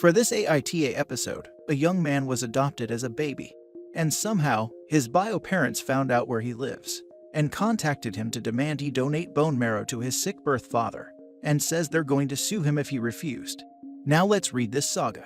For this AITA episode, a young man was adopted as a baby, and somehow, his bio parents found out where he lives and contacted him to demand he donate bone marrow to his sick birth father, and says they're going to sue him if he refused. Now let's read this saga.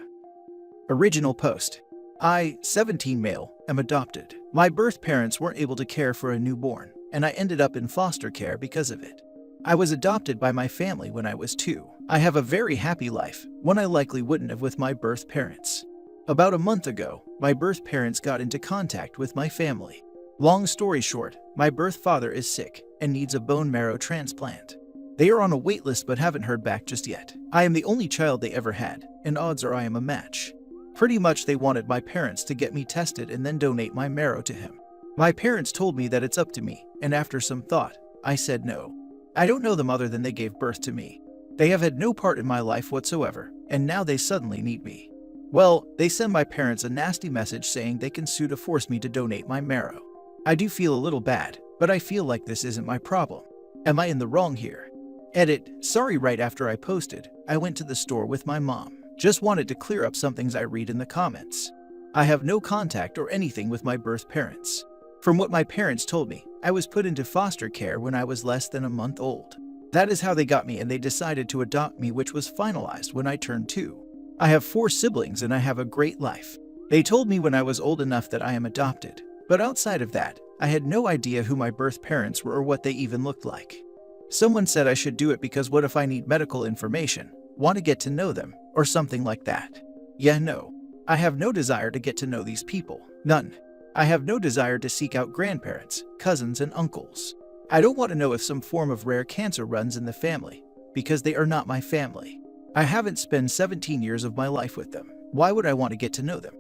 Original post. I, 17 male, am adopted. My birth parents weren't able to care for a newborn, and I ended up in foster care because of it. I was adopted by my family when I was 2. I have a very happy life, one I likely wouldn't have with my birth parents. About a month ago, my birth parents got into contact with my family. Long story short, my birth father is sick and needs a bone marrow transplant. They are on a wait list but haven't heard back just yet. I am the only child they ever had, and odds are I am a match. Pretty much they wanted my parents to get me tested and then donate my marrow to him. My parents told me that it's up to me, and after some thought, I said no. I don't know them other than they gave birth to me. They have had no part in my life whatsoever, and now they suddenly need me. Well, they send my parents a nasty message saying they can sue to force me to donate my marrow. I do feel a little bad, but I feel like this isn't my problem. Am I in the wrong here? Edit, sorry. Right after I posted, I went to the store with my mom. Just wanted to clear up some things I read in the comments. I have no contact or anything with my birth parents. From what my parents told me, I was put into foster care when I was less than a month old. That is how they got me, and they decided to adopt me, which was finalized when I turned 2. I have 4 siblings and I have a great life. They told me when I was old enough that I am adopted, but outside of that, I had no idea who my birth parents were or what they even looked like. Someone said I should do it because what if I need medical information, want to get to know them, or something like that. Yeah, no. I have no desire to get to know these people. None. I have no desire to seek out grandparents, cousins, and uncles. I don't want to know if some form of rare cancer runs in the family, because they are not my family. I haven't spent 17 years of my life with them. Why would I want to get to know them?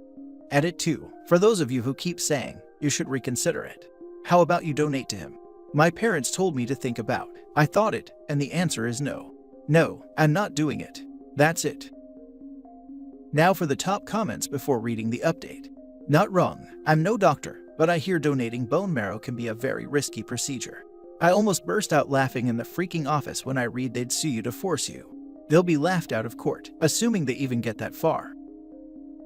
Edit 2. For those of you who keep saying, you should reconsider it. How about you donate to him? My parents told me to think about. I thought it, and the answer is no. No, I'm not doing it. That's it. Now for the top comments before reading the update. Not wrong, I'm no doctor, but I hear donating bone marrow can be a very risky procedure. I almost burst out laughing in the freaking office when I read they'd sue you to force you. They'll be laughed out of court, assuming they even get that far.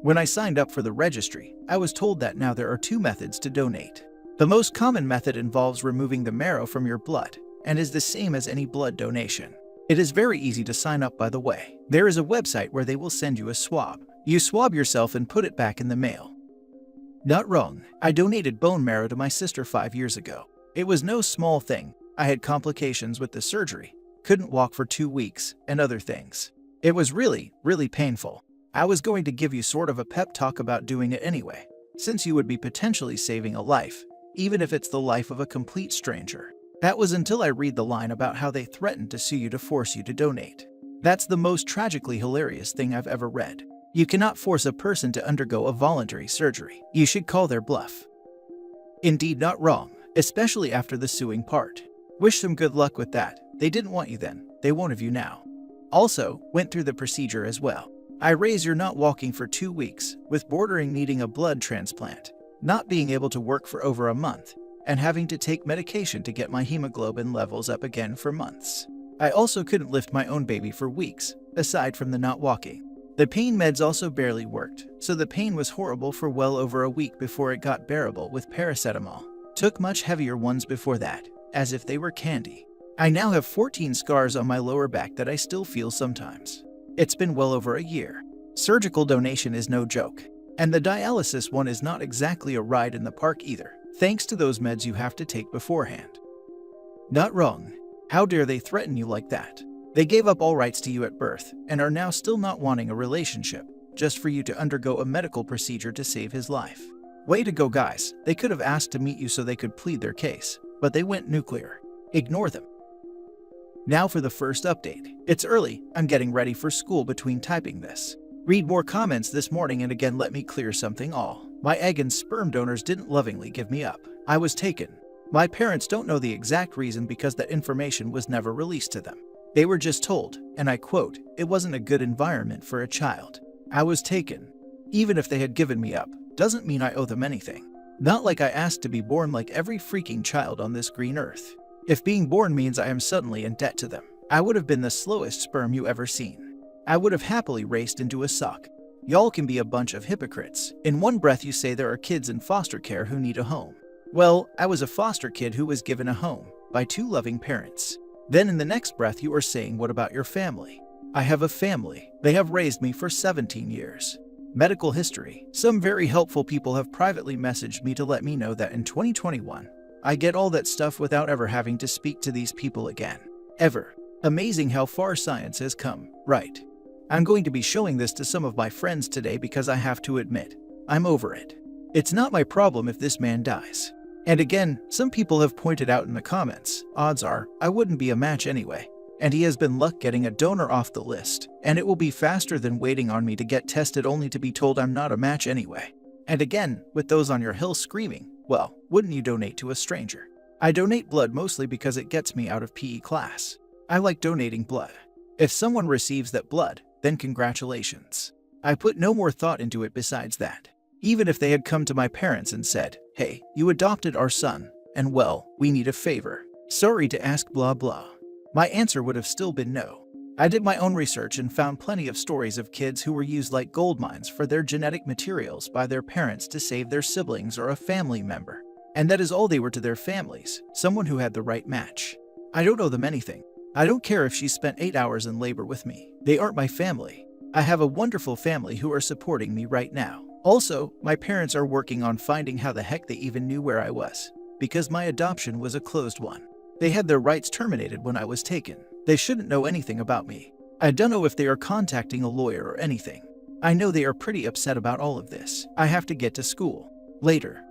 When I signed up for the registry, I was told that now there are 2 methods to donate. The most common method involves removing the marrow from your blood, and is the same as any blood donation. It is very easy to sign up, by the way. There is a website where they will send you a swab. You swab yourself and put it back in the mail. Not wrong, I donated bone marrow to my sister 5 years ago. It was no small thing. I had complications with the surgery, couldn't walk for 2 weeks, and other things. It was really, really painful. I was going to give you sort of a pep talk about doing it anyway, since you would be potentially saving a life, even if it's the life of a complete stranger. That was until I read the line about how they threatened to sue you to force you to donate. That's the most tragically hilarious thing I've ever read. You cannot force a person to undergo a voluntary surgery. You should call their bluff. Indeed, not wrong, especially after the suing part. Wish them good luck with that. They didn't want you then, they won't have you now. Also, went through the procedure as well. I raise you're not walking for 2 weeks, with bordering needing a blood transplant, not being able to work for over a month, and having to take medication to get my hemoglobin levels up again for months. I also couldn't lift my own baby for weeks, aside from the not walking. The pain meds also barely worked, so the pain was horrible for well over a week before it got bearable with paracetamol. Took much heavier ones before that, as if they were candy. I now have 14 scars on my lower back that I still feel sometimes. It's been well over a year. Surgical donation is no joke. And the dialysis one is not exactly a ride in the park either, thanks to those meds you have to take beforehand. Not wrong. How dare they threaten you like that? They gave up all rights to you at birth and are now still not wanting a relationship, just for you to undergo a medical procedure to save his life. Way to go, guys. They could have asked to meet you so they could plead their case, but they went nuclear. Ignore them. Now for the first update. It's early, I'm getting ready for school between typing this. Read more comments this morning, and again let me clear something all. My egg and sperm donors didn't lovingly give me up. I was taken. My parents don't know the exact reason because that information was never released to them. They were just told, and I quote, it wasn't a good environment for a child. I was taken. Even if they had given me up, doesn't mean I owe them anything. Not like I asked to be born like every freaking child on this green earth. If being born means I am suddenly in debt to them, I would have been the slowest sperm you ever seen. I would have happily raced into a sock. Y'all can be a bunch of hypocrites. In one breath you say there are kids in foster care who need a home. Well, I was a foster kid who was given a home by 2 loving parents. Then in the next breath you are saying, what about your family? I have a family. They have raised me for 17 years. Medical history. Some very helpful people have privately messaged me to let me know that in 2021, I get all that stuff without ever having to speak to these people again. Ever. Amazing how far science has come, right? I'm going to be showing this to some of my friends today because I have to admit, I'm over it. It's not my problem if this man dies. And again, some people have pointed out in the comments, odds are, I wouldn't be a match anyway. And he has been luck getting a donor off the list, and it will be faster than waiting on me to get tested only to be told I'm not a match anyway. And again, with those on your hill screaming, well, wouldn't you donate to a stranger? I donate blood mostly because it gets me out of PE class. I like donating blood. If someone receives that blood, then congratulations. I put no more thought into it besides that. Even if they had come to my parents and said, hey, you adopted our son, and well, we need a favor. Sorry to ask blah blah. My answer would have still been no. I did my own research and found plenty of stories of kids who were used like gold mines for their genetic materials by their parents to save their siblings or a family member. And that is all they were to their families, someone who had the right match. I don't owe them anything. I don't care if she spent 8 hours in labor with me. They aren't my family. I have a wonderful family who are supporting me right now. Also, my parents are working on finding how the heck they even knew where I was, because my adoption was a closed one. They had their rights terminated when I was taken. They shouldn't know anything about me. I don't know if they are contacting a lawyer or anything. I know they are pretty upset about all of this. I have to get to school later.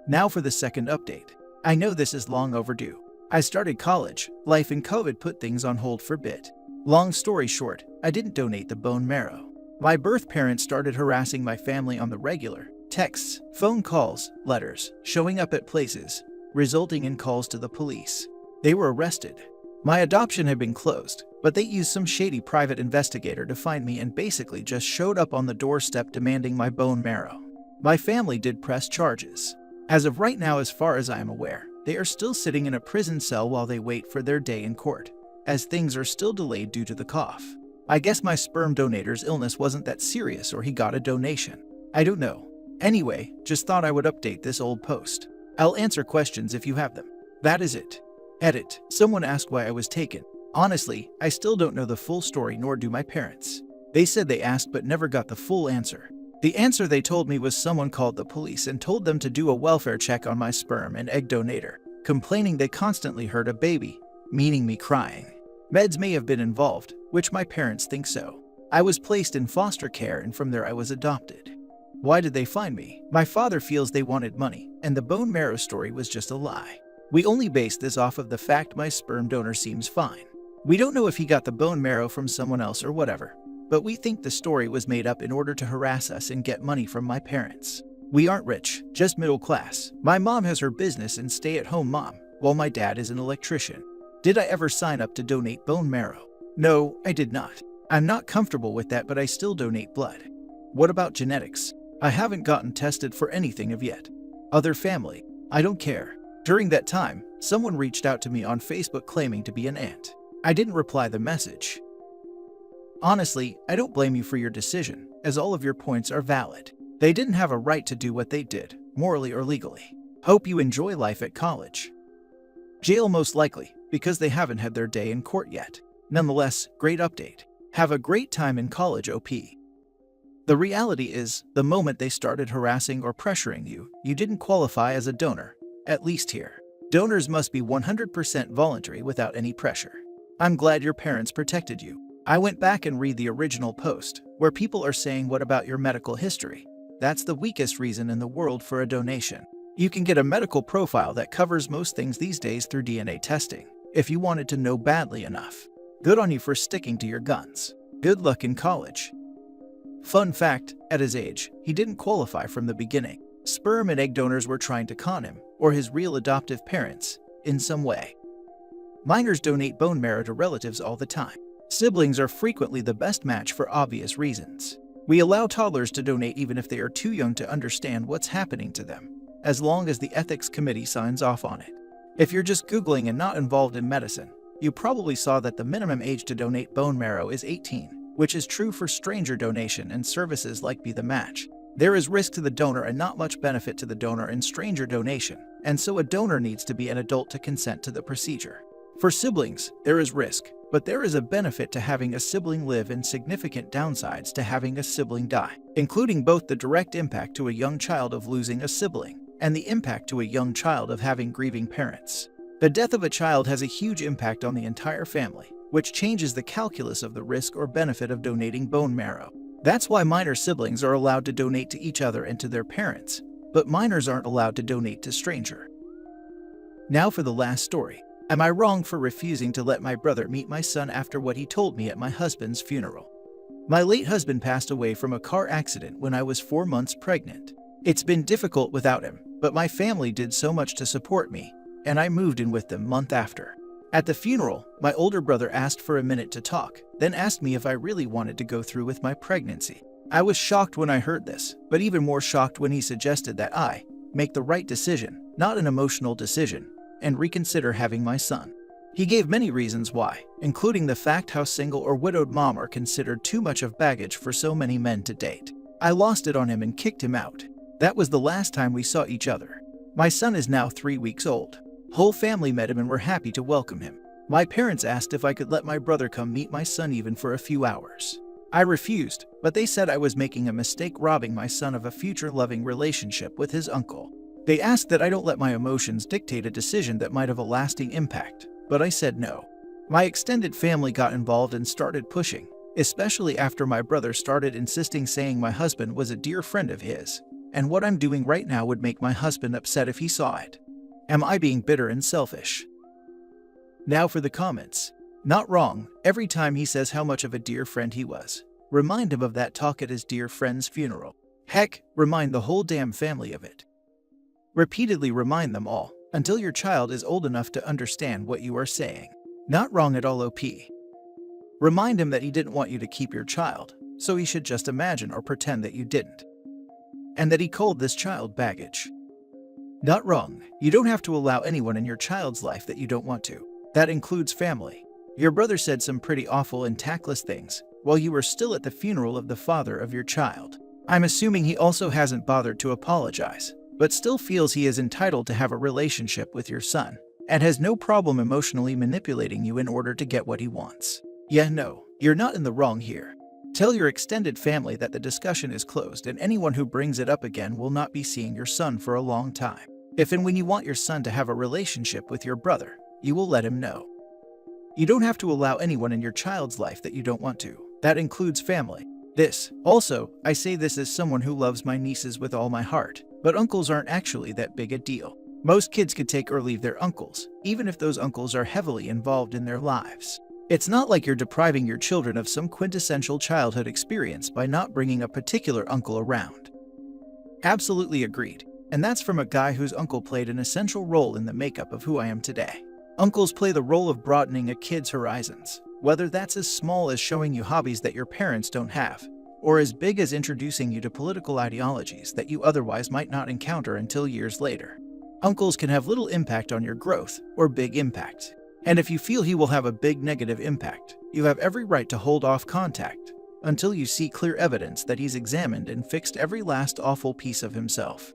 Now for the second update. I know this is long overdue. I started college. Life and COVID put things on hold for a bit. Long story short, I didn't donate the bone marrow. My birth parents started harassing my family on the regular. Texts, phone calls, letters, showing up at places, resulting in calls to the police. They were arrested. My adoption had been closed, but they used some shady private investigator to find me and basically just showed up on the doorstep demanding my bone marrow. My family did press charges. As of right now, as far as I am aware, they are still sitting in a prison cell while they wait for their day in court, as things are still delayed due to the cough. I guess my sperm donator's illness wasn't that serious or he got a donation. I don't know. Anyway, just thought I would update this old post. I'll answer questions if you have them. That is it. Edit. Someone asked why I was taken. Honestly, I still don't know the full story, nor do my parents. They said they asked but never got the full answer. The answer they told me was someone called the police and told them to do a welfare check on my sperm and egg donator, complaining they constantly heard a baby, meaning me crying. Meds may have been involved, which my parents think so. I was placed in foster care and from there I was adopted. Why did they find me? My father feels they wanted money, and the bone marrow story was just a lie. We only based this off of the fact my sperm donor seems fine. We don't know if he got the bone marrow from someone else or whatever, but we think the story was made up in order to harass us and get money from my parents. We aren't rich, just middle class. My mom has her business and stay-at-home mom, while my dad is an electrician. Did I ever sign up to donate bone marrow? No, I did not. I'm not comfortable with that, but I still donate blood. What about genetics? I haven't gotten tested for anything of yet. Other family? I don't care. During that time, someone reached out to me on Facebook claiming to be an aunt. I didn't reply the message. Honestly, I don't blame you for your decision, as all of your points are valid. They didn't have a right to do what they did, morally or legally. Hope you enjoy life at college. Jail most likely, because they haven't had their day in court yet. Nonetheless, great update. Have a great time in college, OP. The reality is, the moment they started harassing or pressuring you, you didn't qualify as a donor, at least here. Donors must be 100% voluntary without any pressure. I'm glad your parents protected you. I went back and read the original post, where people are saying, what about your medical history? That's the weakest reason in the world for a donation. You can get a medical profile that covers most things these days through DNA testing, if you wanted to know badly enough. Good on you for sticking to your guns. Good luck in college. Fun fact, at his age, he didn't qualify from the beginning. Sperm and egg donors were trying to con him, or his real adoptive parents, in some way. Minors donate bone marrow to relatives all the time. Siblings are frequently the best match for obvious reasons. We allow toddlers to donate even if they are too young to understand what's happening to them, as long as the ethics committee signs off on it. If you're just Googling and not involved in medicine, you probably saw that the minimum age to donate bone marrow is 18. which is true for stranger donation and services like Be the Match. There is risk to the donor and not much benefit to the donor in stranger donation, and so a donor needs to be an adult to consent to the procedure. For siblings, there is risk, but there is a benefit to having a sibling live and significant downsides to having a sibling die, including both the direct impact to a young child of losing a sibling and the impact to a young child of having grieving parents. The death of a child has a huge impact on the entire family, which changes the calculus of the risk or benefit of donating bone marrow. That's why minor siblings are allowed to donate to each other and to their parents, but minors aren't allowed to donate to stranger. Now for the last story. Am I wrong for refusing to let my brother meet my son after what he told me at my husband's funeral? My late husband passed away from a car accident when I was 4 months pregnant. It's been difficult without him, but my family did so much to support me, and I moved in with them month after. At the funeral, my older brother asked for a minute to talk, then asked me if I really wanted to go through with my pregnancy. I was shocked when I heard this, but even more shocked when he suggested that I make the right decision, not an emotional decision, and reconsider having my son. He gave many reasons why, including the fact how single or widowed mom are considered too much of baggage for so many men to date. I lost it on him and kicked him out. That was the last time we saw each other. My son is now 3 weeks old. Whole family met him and were happy to welcome him. My parents asked if I could let my brother come meet my son even for a few hours. I refused, but they said I was making a mistake robbing my son of a future loving relationship with his uncle. They asked that I don't let my emotions dictate a decision that might have a lasting impact, but I said no. My extended family got involved and started pushing, especially after my brother started insisting, saying my husband was a dear friend of his, and what I'm doing right now would make my husband upset if he saw it. Am I being bitter and selfish? Now for the comments. Not wrong. Every time he says how much of a dear friend he was, remind him of that talk at his dear friend's funeral. Heck, remind the whole damn family of it. Repeatedly remind them all, until your child is old enough to understand what you are saying. Not wrong at all. OP. Remind him that he didn't want you to keep your child, so he should just imagine or pretend that you didn't. And that he called this child baggage. Not wrong. You don't have to allow anyone in your child's life that you don't want to. That includes family. Your brother said some pretty awful and tactless things while you were still at the funeral of the father of your child. I'm assuming he also hasn't bothered to apologize, but still feels he is entitled to have a relationship with your son, and has no problem emotionally manipulating you in order to get what he wants. Yeah, no, you're not in the wrong here. Tell your extended family that the discussion is closed and anyone who brings it up again will not be seeing your son for a long time. If and when you want your son to have a relationship with your brother, you will let him know. You don't have to allow anyone in your child's life that you don't want to. That includes family. I say this as someone who loves my nieces with all my heart, but uncles aren't actually that big a deal. Most kids could take or leave their uncles, even if those uncles are heavily involved in their lives. It's not like you're depriving your children of some quintessential childhood experience by not bringing a particular uncle around. Absolutely agreed. And that's from a guy whose uncle played an essential role in the makeup of who I am today. Uncles play the role of broadening a kid's horizons, whether that's as small as showing you hobbies that your parents don't have, or as big as introducing you to political ideologies that you otherwise might not encounter until years later. Uncles can have little impact on your growth, or big impact. And if you feel he will have a big negative impact, you have every right to hold off contact until you see clear evidence that he's examined and fixed every last awful piece of himself.